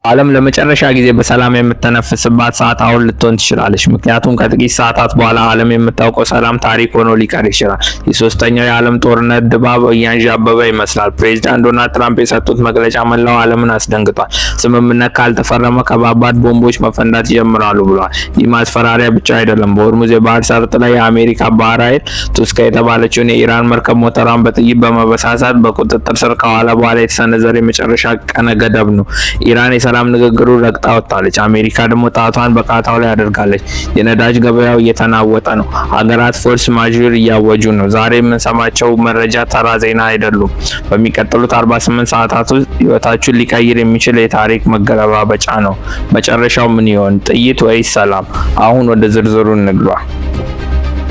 ዓለም ለመጨረሻ ጊዜ በሰላም የምትተነፍስባት ሰዓት አሁን ልትሆን ትችላለች። ምክንያቱም ከጥቂት ሰዓታት በኋላ ዓለም የምታውቀው ሰላም ታሪክ ሆኖ ሊቀር ይችላል። የሶስተኛው የዓለም ጦርነት ድባብ እያንዣበበ ይመስላል። ፕሬዚዳንት ዶናልድ ትራምፕ የሰጡት መግለጫ መላው ዓለምን አስደንግጧል። ስምምነት ካልተፈረመ ከባባድ ቦምቦች መፈንዳት ይጀምራሉ ብለዋል። ይህ ማስፈራሪያ ብቻ አይደለም። በሆርሙዝ የባህር ሰርጥ ላይ የአሜሪካ ባህር ኃይል ቱስካ የተባለችውን የኢራን መርከብ ሞተሯን በጥይት በመበሳሳት በቁጥጥር ስር ከዋለ በኋላ የተሰነዘረ የመጨረሻ ቀነ ገደብ ነው። ኢራን ሰላም ንግግሩ ረግጣ ወጣለች። አሜሪካ ደግሞ ጣቷን በቃታው ላይ አድርጋለች። የነዳጅ ገበያው እየተናወጠ ነው። ሀገራት ፎርስ ማዥር እያወጁ ነው። ዛሬ የምንሰማቸው መረጃ ተራ ዜና አይደሉም። በሚቀጥሉት 48 ሰዓታት ውስጥ ህይወታችሁን ሊቀይር የሚችል የታሪክ መገለባበጫ ነው። መጨረሻው ምን ይሆን? ጥይት ወይስ ሰላም? አሁን ወደ ዝርዝሩ እንግባ።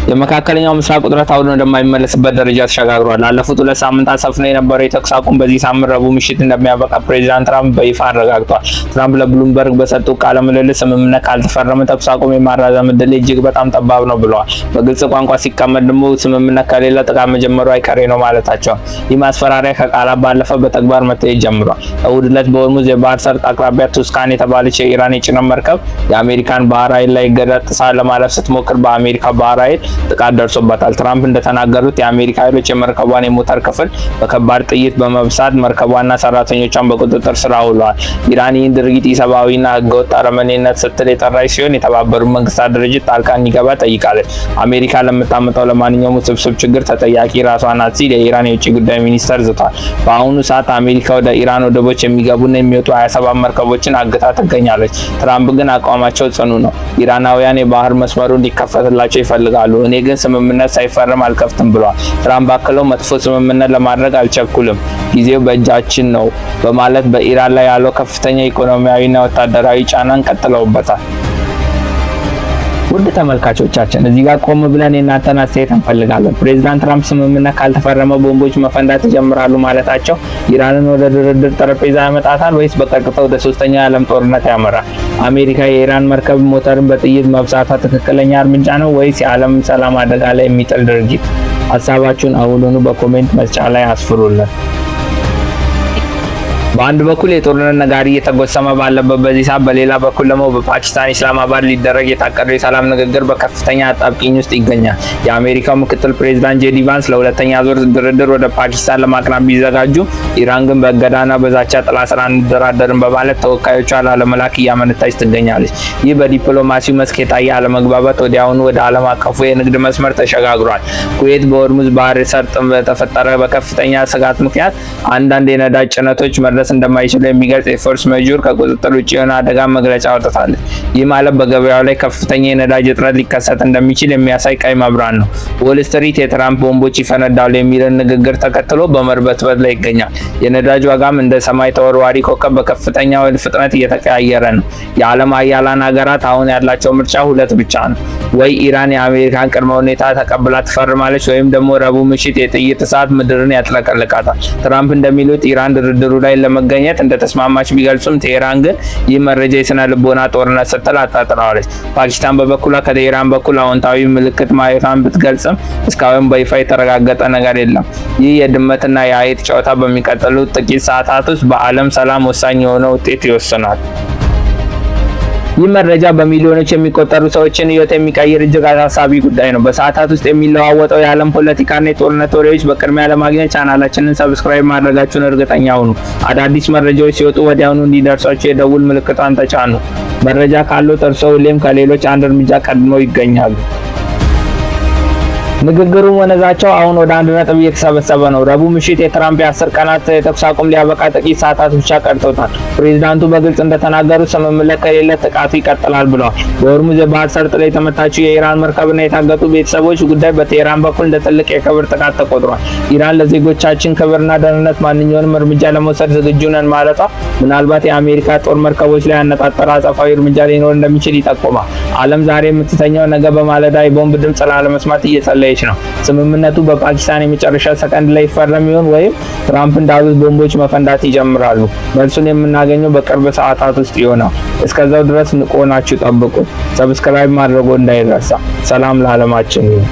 የመካከለኛው ምስራቅ ውጥረት አሁን እንደማይመለስበት ደረጃ ተሸጋግሯል። ላለፉት 2 ሳምንታት ሰፍኖ የነበረው የተኩስ አቁም በዚህ ሳምንት ረቡዕ ምሽት እንደሚያበቃ ፕሬዚዳንት ትራምፕ በይፋ አረጋግጠዋል። ትራምፕ ለብሉምበርግ በሰጡት ቃለ ምልልስ ስምምነት ካልተፈረመ ተኩስ አቁም የማራዘም ዕድል እጅግ በጣም ጠባብ ነው ብለዋል። በግልጽ ቋንቋ ሲቀመጥ ደግሞ ስምምነት ከሌለ ጥቃት መጀመሩ አይቀሬ ነው ማለታቸው። ይህ ማስፈራሪያ ከቃላት ባለፈ በተግባር መታየት ጀምሯል። እሁድ ዕለት በሆርሙዝ የባህር ሰርጥ አቅራቢያ ቱስካን የተባለች የኢራን የጭነት መርከብ የአሜሪካን ባህር ኃይል ላይ እገዳ ጥሳ ለማለፍ ስትሞክር በአሜሪካ ባህር ኃይል ጥቃት ደርሶባታል። ትራምፕ እንደተናገሩት የአሜሪካ ኃይሎች የመርከቧን የሞተር ክፍል በከባድ ጥይት በመብሳት መርከቧና ሰራተኞቿን በቁጥጥር ስር አውለዋል። ኢራን ይህን ድርጊት ኢሰብአዊና ህገወጥ አረመኔነት ስትል የጠራች ሲሆን የተባበሩት መንግስታት ድርጅት ጣልቃ እንዲገባ ጠይቃለች። አሜሪካ ለምታመጣው ለማንኛውም ውስብስብ ችግር ተጠያቂ ራሷ ናት ሲል የኢራን የውጭ ጉዳይ ሚኒስተር ዝቷል። በአሁኑ ሰዓት አሜሪካ ወደ ኢራን ወደቦች የሚገቡና የሚወጡ 27 መርከቦችን አግታ ትገኛለች። ትራምፕ ግን አቋማቸው ጽኑ ነው። ኢራናውያን የባህር መስመሩ እንዲከፈትላቸው ይፈልጋሉ። እኔ ግን ስምምነት ሳይፈረም አልከፍትም ብለዋል። ትራምፕ አክለው መጥፎ ስምምነት ለማድረግ አልቸኩልም፣ ጊዜው በእጃችን ነው በማለት በኢራን ላይ ያለው ከፍተኛ ኢኮኖሚያዊና ወታደራዊ ጫናን ቀጥለውበታል። ውድ ተመልካቾቻችን እዚህ ጋር ቆም ብለን የእናንተን አስተያየት እንፈልጋለን። ፕሬዚዳንት ትራምፕ ስምምነት ካልተፈረመ ቦምቦች መፈንዳት ይጀምራሉ ማለታቸው ኢራንን ወደ ድርድር ጠረጴዛ ያመጣታል ወይስ በቀጥታ ወደ ሶስተኛው የዓለም ጦርነት ያመራል? አሜሪካ የኢራን መርከብ ሞተርን በጥይት መብሳቷ ትክክለኛ እርምጃ ነው ወይስ የዓለም ሰላም አደጋ ላይ የሚጥል ድርጊት? ሀሳባችሁን አሁኑኑ በኮሜንት መስጫ ላይ አስፍሩልን። በአንድ በኩል የጦርነት ነጋሪ እየተጎሰመ ባለበት በዚህ ሰዓት በሌላ በኩል ደግሞ በፓኪስታን ኢስላማባድ ሊደረግ የታቀደው የሰላም ንግግር በከፍተኛ አጣብቂኝ ውስጥ ይገኛል። የአሜሪካው ምክትል ፕሬዚዳንት ጄዲ ቫንስ ለሁለተኛ ዙር ድርድር ወደ ፓኪስታን ለማቅናት ቢዘጋጁ ኢራን ግን በእገዳና በዛቻ ጥላ ስር አንደራደርም በማለት ተወካዮቿን ላለመላክ እያመነታች ትገኛለች። ይህ በዲፕሎማሲው መስክ የታየ አለመግባባት ወዲያውኑ ወደ ዓለም አቀፉ የንግድ መስመር ተሸጋግሯል። ኩዌት በሆርሙዝ ባህር ሰርጥ በተፈጠረ በከፍተኛ ስጋት ምክንያት አንዳንድ የነዳጅ ጭነቶች መድረስ እንደማይችሉ የሚገልጽ የፎርስ መጆር ከቁጥጥር ውጭ የሆነ አደጋ መግለጫ አውጥታለች። ይህ ማለት በገበያው ላይ ከፍተኛ የነዳጅ እጥረት ሊከሰት እንደሚችል የሚያሳይ ቀይ መብራት ነው። ዎል ስትሪት የትራምፕ ቦምቦች ይፈነዳሉ የሚልን ንግግር ተከትሎ በመርበትበት ላይ ይገኛል። የነዳጅ ዋጋም እንደ ሰማይ ተወርዋሪ ኮከብ በከፍተኛ ፍጥነት እየተቀያየረ ነው። የዓለም ሀያላን ሀገራት አሁን ያላቸው ምርጫ ሁለት ብቻ ነው። ወይ ኢራን የአሜሪካን ቅድመ ሁኔታ ተቀብላ ትፈርማለች ወይም ደግሞ ረቡዕ ምሽት የጥይት እሳት ምድርን ያጥለቀልቃታል። ትራምፕ እንደሚሉት ኢራን ድርድሩ ላይ ለመገኘት እንደተስማማች ቢገልጹም ቴህራን ግን ይህ መረጃ የስነ ልቦና ጦርነት ስትል አጣጥለዋለች። ፓኪስታን በበኩሏ ከቴህራን በኩል አዎንታዊ ምልክት ማየቷን ብትገልጽም እስካሁን በይፋ የተረጋገጠ ነገር የለም። ይህ የድመትና የአይጥ ጨዋታ በሚቀጥሉት ጥቂት ሰዓታት ውስጥ በዓለም ሰላም ወሳኝ የሆነ ውጤት ይወስናል። ይህ መረጃ በሚሊዮኖች የሚቆጠሩ ሰዎችን ህይወት የሚቀይር እጅግ አሳሳቢ ጉዳይ ነው። በሰዓታት ውስጥ የሚለዋወጠው የዓለም ፖለቲካና የጦርነት ወሬዎች በቅድሚያ ለማግኘት ቻናላችንን ሰብስክራይብ ማድረጋችሁን እርግጠኛ ሁኑ። አዳዲስ መረጃዎች ሲወጡ ወዲያውኑ እንዲደርሷችሁ የደውል ምልክቷን ተጫኑ። መረጃ ካለው እርስዎ ሁሌም ከሌሎች አንድ እርምጃ ቀድመው ይገኛሉ። ንግግሩ ወነዛቸው አሁን ወደ አንድ ነጥብ እየተሰበሰበ ነው። ረቡዕ ምሽት የትራምፕ የ10 ቀናት የተኩስ አቁም ሊያበቃ ጥቂት ሰዓታት ብቻ ቀርተውታል። ፕሬዚዳንቱ በግልጽ እንደተናገሩት ስምምነት ከሌለ ጥቃቱ ይቀጥላል ብለዋል። በሆርሙዝ የባህር ሰርጥ ላይ የተመታችው የኢራን መርከብና የታገቱ ቤተሰቦች ጉዳይ በቴህራን በኩል እንደ ትልቅ የክብር ጥቃት ተቆጥሯል። ኢራን ለዜጎቻችን ክብርና ደህንነት ማንኛውንም እርምጃ ለመውሰድ ዝግጁ ነን ማለቷ ምናልባት የአሜሪካ ጦር መርከቦች ላይ ያነጣጠረ አጸፋዊ እርምጃ ሊኖር እንደሚችል ይጠቁማል። ዓለም ዛሬ የምትተኛው ነገ በማለዳ የቦምብ ድምጽ ላለመስማት እየጸለየ ነው። ስምምነቱ በፓኪስታን የመጨረሻ ሰከንድ ላይ ይፈረም ይሆን ወይም ትራምፕ እንዳሉት ቦምቦች መፈንዳት ይጀምራሉ? መልሱን የምናገኘው በቅርብ ሰዓታት ውስጥ ይሆናል። እስከዛው ድረስ ንቁ ሆናችሁ ጠብቁ። ሰብስክራይብ ማድረጉ እንዳይረሳ። ሰላም ለዓለማችን ይሁን።